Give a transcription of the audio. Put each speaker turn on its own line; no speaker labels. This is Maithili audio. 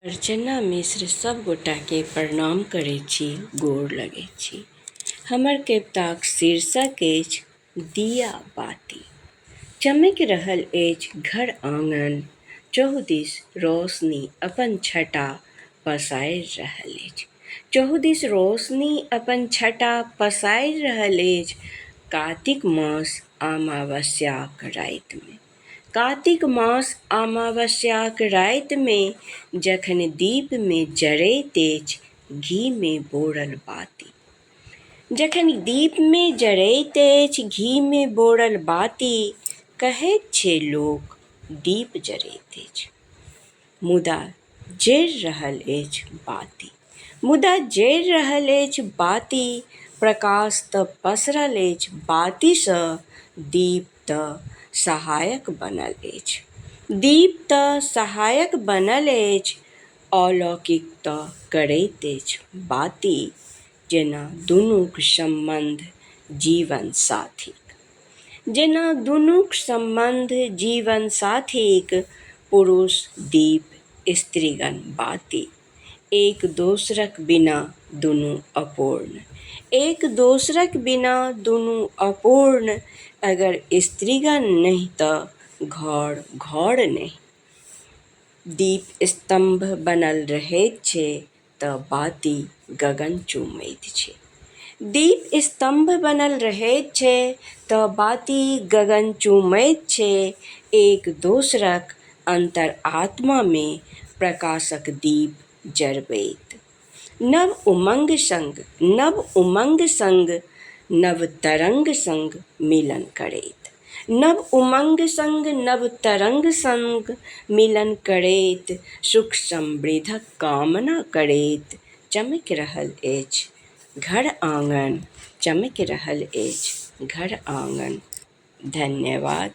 अर्चना मिश्र सब गोटा के प्रणाम करै छी, गोर लगै छी। हमर कविताक शीर्षक अछि दिया बाती। चमक रहल अछि घर आंगन, चहुदिस रोशनी अपन छटा पसारि रहल अछि। चहुदिस रोशनी अपन छटा पसारि रहल अछि। कार्तिक मास अमावस्याक रातिमे। कार्तिक मास अमावस्याक रातिमे जखन दीपमे जरैत अछि घीमे बोरल बाती। जखन दीपमे जरैत अछि घीमे बोरल बाती, कहैत छै लोक दीप जरैत अछि, मुदा जरि रहल अछि बाती। मुदा जरि रहल अछि बाती, प्रकाश तऽ पसरल अछि बातीसँ, दीप तऽ सहायक बनल अछि। दीप तऽ सहायक बनल अछि, अलौकिक तऽ करैत अछि बाती, जेना दुनूक सम्बन्ध जीवन साथीक। जेना दुनूक सम्बन्ध जीवन साथीक, पुरुष दीप स्त्रीगण बाती। एक दोसरक बिना दुनू अपूर्ण। एक दोसरक बिना दुनू अपूर्ण। अगर स्त्रीगण नहि तऽ घर घर नहि। दीप स्तंभ बनल रहैत छै तऽ बाती गगन चुमैत छै। दीप स्तंभ बनल रहैत छै तऽ बाती गगन चुमैत छै। एक दोसरक अंतरात्मामे प्रकाशक दीप जरबैत। नव उमंग संग नव तरंग संग मिलन करैत। नव उमंग संग नव तरंग संग मिलन करैत, सुख समृद्धिक कामना करैत चमक रहल अछि घर आंगन। चमक रहल अछि घर आंगन। धन्यवाद।